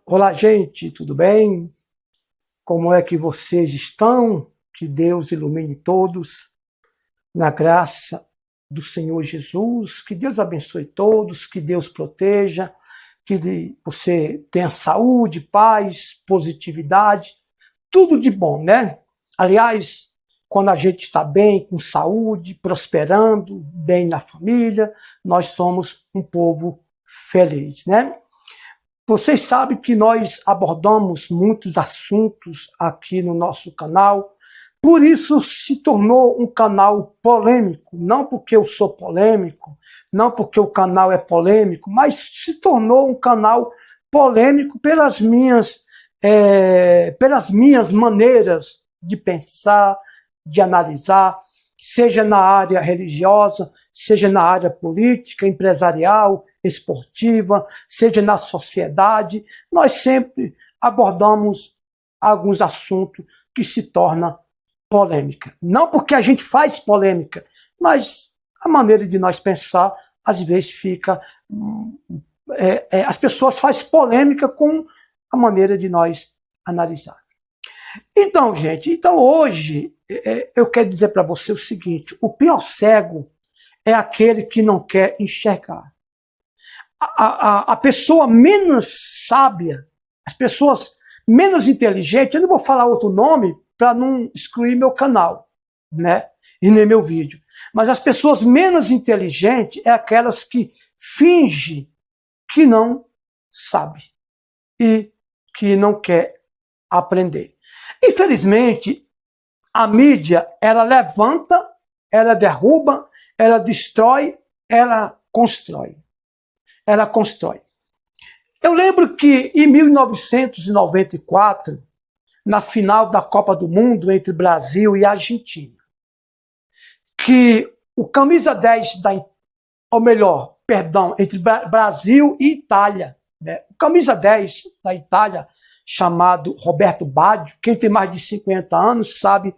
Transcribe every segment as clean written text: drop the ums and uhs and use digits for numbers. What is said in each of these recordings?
Olá, gente, tudo bem? Como é que vocês estão? Que Deus ilumine todos na graça do Senhor Jesus, que Deus abençoe todos, que Deus proteja, que você tenha saúde, paz, positividade, tudo de bom, né? Aliás, quando a gente está bem, com saúde, prosperando, bem na família, nós somos um povo feliz, né? Vocês sabem que nós abordamos muitos assuntos aqui no nosso canal, por isso se tornou um canal polêmico, não porque eu sou polêmico, não porque o canal é polêmico, mas se tornou um canal polêmico pelas minhas maneiras de pensar, de analisar, seja na área religiosa, seja na área política, empresarial, esportiva, seja na sociedade, nós sempre abordamos alguns assuntos que se tornam polêmica. Não porque a gente faz polêmica, mas a maneira de nós pensar, às vezes fica... as pessoas fazem polêmica com a maneira de nós analisar. Então, gente, hoje eu quero dizer para você o seguinte: o pior cego é aquele que não quer enxergar. A pessoa menos sábia, as pessoas menos inteligentes, eu não vou falar outro nome para não excluir meu canal, né? E nem meu vídeo. Mas as pessoas menos inteligentes é aquelas que fingem que não sabem e que não quer aprender. Infelizmente, a mídia, ela levanta, ela derruba, ela destrói, ela constrói. Ela constrói. Eu lembro que em 1994, na final da Copa do Mundo entre Brasil e Argentina, que o camisa 10 entre Brasil e Itália, né? O camisa 10 da Itália, chamado Roberto Baggio, quem tem mais de 50 anos sabe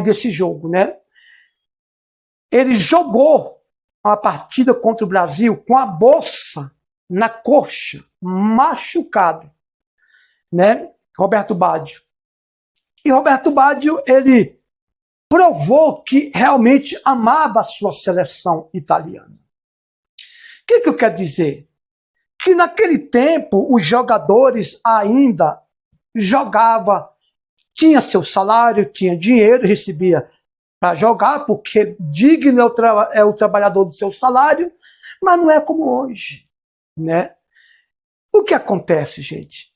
desse jogo, né? Ele jogou uma partida contra o Brasil com a bolsa na coxa, machucado, né? Roberto Baggio. E Roberto Baggio, ele provou que realmente amava a sua seleção italiana. O que eu quero dizer? Que naquele tempo os jogadores ainda jogavam, tinha seu salário, tinha dinheiro, recebia para jogar, porque digno é o trabalhador do seu salário, mas não é como hoje, né? O que acontece, gente?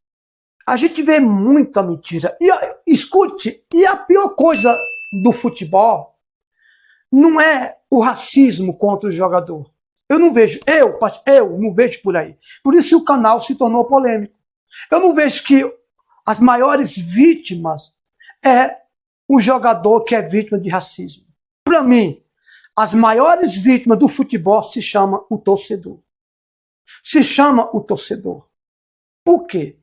A gente vê muita mentira. E escute, e a pior coisa do futebol não é o racismo contra o jogador. Eu não vejo por aí. Por isso o canal se tornou polêmico. Eu não vejo que as maiores vítimas é o jogador que é vítima de racismo. Para mim, as maiores vítimas do futebol se chama o torcedor. Se chama o torcedor. Por quê?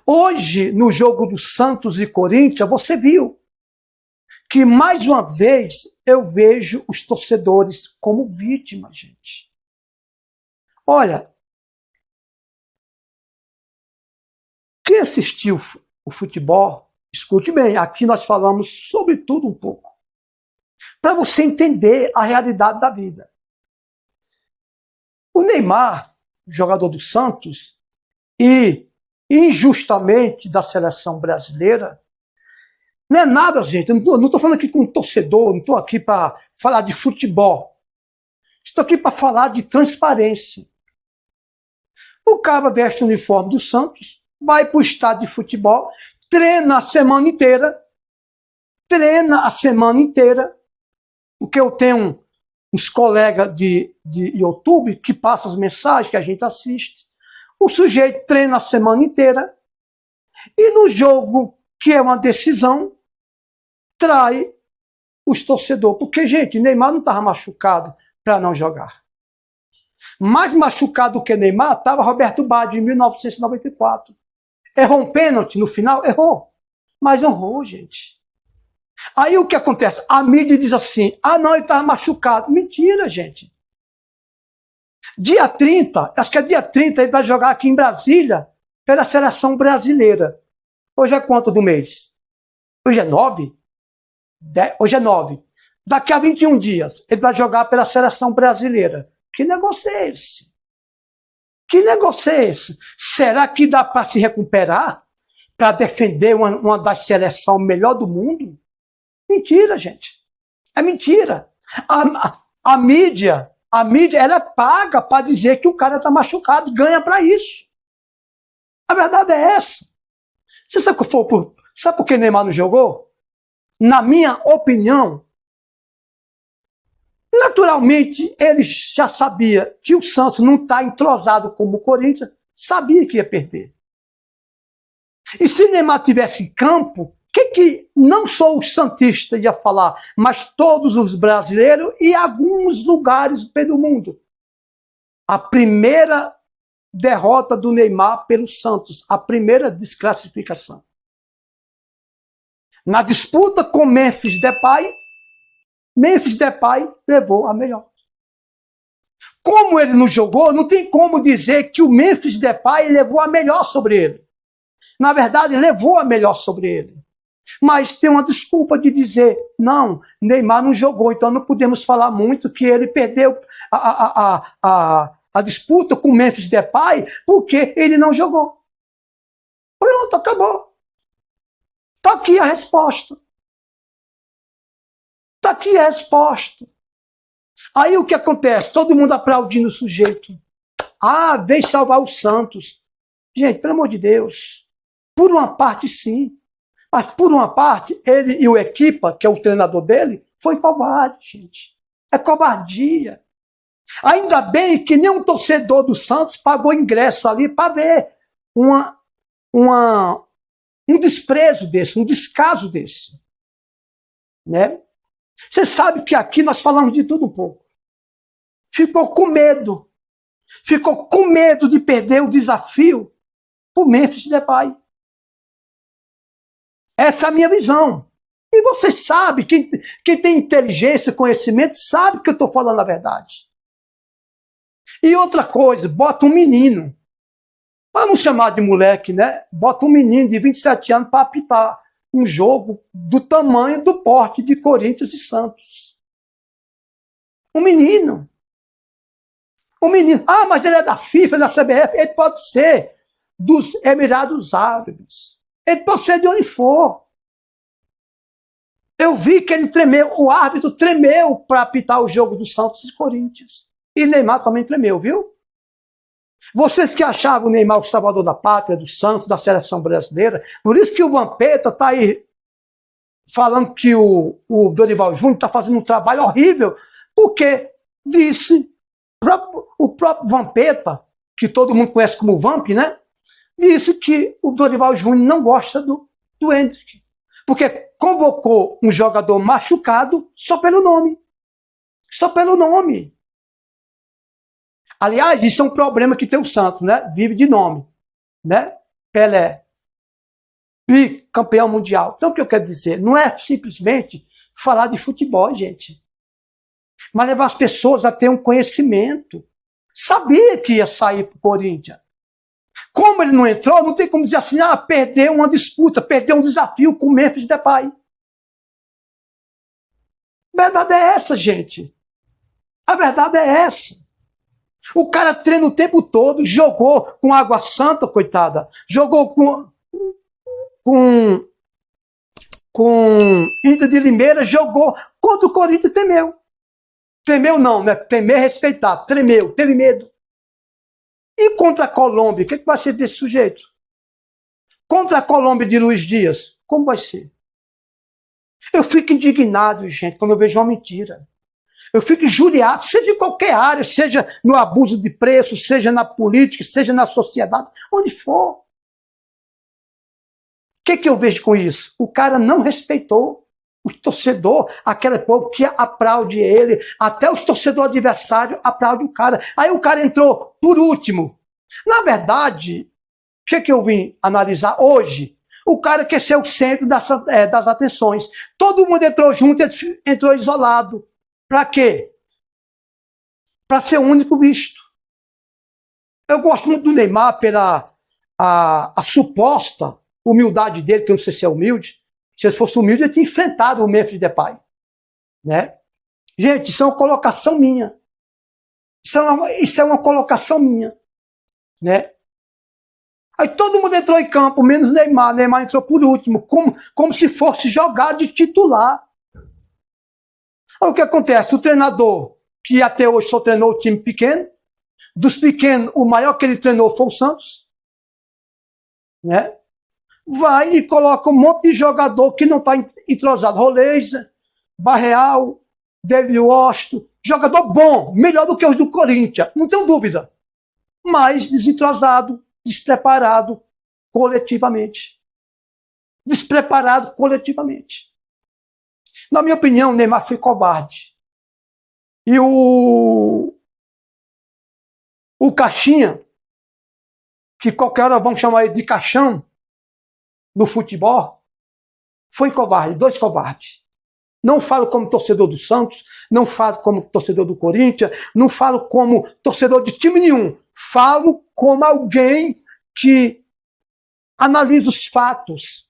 Hoje, no jogo do Santos e Corinthians, você viu que, mais uma vez, eu vejo os torcedores como vítimas, gente. Olha, quem assistiu o futebol, escute bem, aqui nós falamos sobre tudo um pouco, para você entender a realidade da vida. O Neymar, jogador do Santos, e injustamente da seleção brasileira, não é nada, gente. Eu não estou falando aqui com um torcedor, não estou aqui para falar de futebol. Estou aqui para falar de transparência. O cara veste o uniforme do Santos, vai para o estádio de futebol, treina a semana inteira, porque eu tenho uns colegas de YouTube que passam as mensagens que a gente assiste. O sujeito treina a semana inteira e no jogo, que é uma decisão, trai os torcedores. Porque, gente, Neymar não estava machucado para não jogar. Mais machucado que Neymar estava Roberto Baggio em 1994. Errou um pênalti no final? Errou. Mas honrou, gente. Aí o que acontece? A mídia diz assim: ah, não, ele estava machucado. Mentira, gente. Dia 30, acho que é dia 30, ele vai jogar aqui em Brasília pela seleção brasileira. Hoje é quanto do mês? Hoje é 9? Hoje é 9. Daqui a 21 dias, ele vai jogar pela seleção brasileira. Que negócio é esse? Que negócio é esse? Será que dá para se recuperar? Para defender uma das seleções melhor do mundo? Mentira, gente. É mentira. A mídia, ela paga para dizer que o cara está machucado, ganha para isso. A verdade é essa. Você sabe por que Neymar não jogou? Na minha opinião, naturalmente, ele já sabia que o Santos não está entrosado como o Corinthians, sabia que ia perder. E se Neymar tivesse em campo, que não só os santistas ia falar, mas todos os brasileiros e alguns lugares pelo mundo? A primeira derrota do Neymar pelo Santos, a primeira desclassificação. Na disputa com Memphis Depay levou a melhor. Como ele não jogou, não tem como dizer que o Memphis Depay levou a melhor sobre ele. Na verdade, levou a melhor sobre ele. Mas tem uma desculpa de dizer, não, Neymar não jogou, então não podemos falar muito que ele perdeu a disputa com o Memphis Depay porque ele não jogou. Pronto, acabou. Está aqui a resposta. Está aqui a resposta. Aí o que acontece? Todo mundo aplaudindo o sujeito. Ah, veio salvar o Santos. Gente, pelo amor de Deus. Por uma parte, sim. Mas por uma parte, ele e o Equipa, que é o treinador dele, foi covarde, gente. É covardia. Ainda bem que nenhum torcedor do Santos pagou ingresso ali para ver um desprezo desse, um descaso desse. Né? Você sabe que aqui nós falamos de tudo um pouco. Ficou com medo. Ficou com medo de perder o desafio para o Memphis Depay. Essa é a minha visão. E você sabe, quem tem inteligência, conhecimento, sabe que eu estou falando a verdade. E outra coisa, bota um menino. Para não chamar de moleque, né? Bota um menino de 27 anos para apitar um jogo do tamanho do porte de Corinthians e Santos. Um menino. Um menino. Ah, mas ele é da FIFA, da CBF. Ele pode ser dos Emirados Árabes. Ele pode ser de onde for. Eu vi que ele tremeu, o árbitro tremeu para apitar o jogo do Santos e Corinthians. E Neymar também tremeu, viu? Vocês que achavam o Neymar o salvador da pátria, do Santos, da seleção brasileira, por isso que o Vampeta está aí falando que o Dorival Júnior está fazendo um trabalho horrível, porque disse, o próprio Vampeta, que todo mundo conhece como Vamp, né? Disse que o Dorival Júnior não gosta do Endrick, porque convocou um jogador machucado só pelo nome. Só pelo nome. Aliás, isso é um problema que tem o Santos, né? Vive de nome, né? Pelé, bicampeão mundial. Então, o que eu quero dizer? Não é simplesmente falar de futebol, gente. Mas levar as pessoas a ter um conhecimento. Sabia que ia sair para o Corinthians. Como ele não entrou, não tem como dizer assim, perdeu uma disputa, perdeu um desafio com o Memphis Depay. A verdade é essa, gente. A verdade é essa. O cara treina o tempo todo, jogou com Água Santa, coitada. Jogou com Inter de Limeira, jogou contra o Corinthians, tremeu. Tremeu não, né? Temer, respeitar. Tremeu, teve medo. E contra a Colômbia, o que vai ser desse sujeito? Contra a Colômbia de Luiz Dias, como vai ser? Eu fico indignado, gente, quando eu vejo uma mentira. Eu fico injuriado, seja em qualquer área, seja no abuso de preço, seja na política, seja na sociedade, onde for. O que eu vejo com isso? O cara não respeitou o torcedor, aquele povo que aplaude ele, até os torcedores adversários aplaudem o cara. Aí o cara entrou por último. Na verdade, o que eu vim analisar hoje? O cara quer ser o centro das atenções. Todo mundo entrou junto, entrou isolado. Para quê? Para ser o único visto. Eu gosto muito do Neymar pela a suposta humildade dele, que eu não sei se é humilde. Se ele fosse humilde, ele tinha enfrentado o Memphis Depay, né? Gente, isso é uma colocação minha. Isso é uma colocação minha, né? Aí todo mundo entrou em campo, menos Neymar. Neymar entrou por último, como se fosse jogar de titular. Aí o que acontece? O treinador, que até hoje só treinou o time pequeno, dos pequenos, o maior que ele treinou foi o Santos, né? Vai e coloca um monte de jogador que não está entrosado. Roleza, Barreal, David Washington, jogador bom, melhor do que os do Corinthians, não tenho dúvida. Mas desentrosado, despreparado coletivamente. Despreparado coletivamente. Na minha opinião, o Neymar foi covarde. E o Caixinha, que qualquer hora vão chamar ele de caixão, no futebol, foi covarde, dois covardes. Não falo como torcedor do Santos, não falo como torcedor do Corinthians, não falo como torcedor de time nenhum. Falo como alguém que analisa os fatos.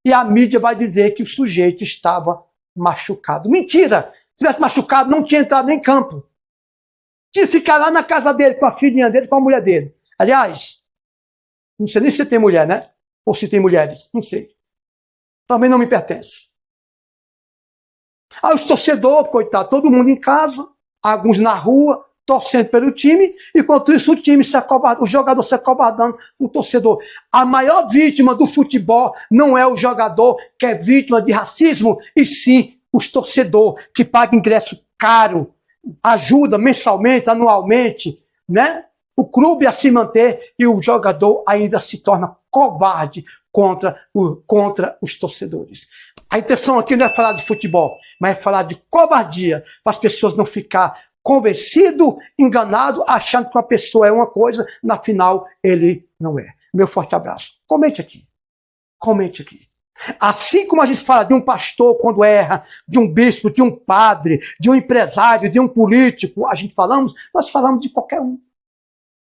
E a mídia vai dizer que o sujeito estava machucado. Mentira! Se tivesse machucado, não tinha entrado em campo. Tinha que ficar lá na casa dele, com a filhinha dele, com a mulher dele. Aliás, não sei nem se tem mulher, né? Ou se tem mulheres, não sei. Também não me pertence. Aí os torcedores, coitado, todo mundo em casa, alguns na rua, torcendo pelo time, enquanto isso o time se acobardando, o jogador se acobardando o torcedor. A maior vítima do futebol não é o jogador que é vítima de racismo, e sim os torcedores que pagam ingresso caro, ajuda mensalmente, anualmente, né? O clube a se manter e o jogador ainda se torna covarde contra os torcedores. A intenção aqui não é falar de futebol, mas é falar de covardia, para as pessoas não ficar convencido, enganado, achando que uma pessoa é uma coisa, na final ele não é. Meu forte abraço. Comente aqui. Comente aqui. Assim como a gente fala de um pastor quando erra, de um bispo, de um padre, de um empresário, de um político, nós falamos de qualquer um.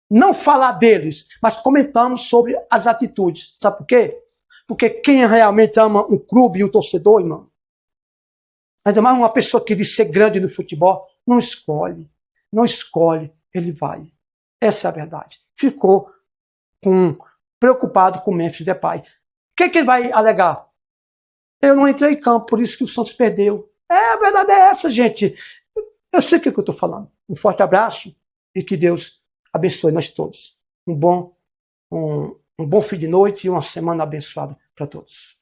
Não falar deles, mas comentamos sobre as atitudes. Sabe por quê? Porque quem realmente ama um clube e um torcedor, irmão, ainda mais uma pessoa que diz ser grande no futebol, não escolhe, ele vai. Essa é a verdade. Ficou preocupado com o Memphis Depay. O que ele vai alegar? Eu não entrei em campo, por isso que o Santos perdeu. A verdade é essa, gente. Eu sei o que eu estou falando. Um forte abraço e que Deus abençoe nós todos. Um bom fim de noite e uma semana abençoada para todos.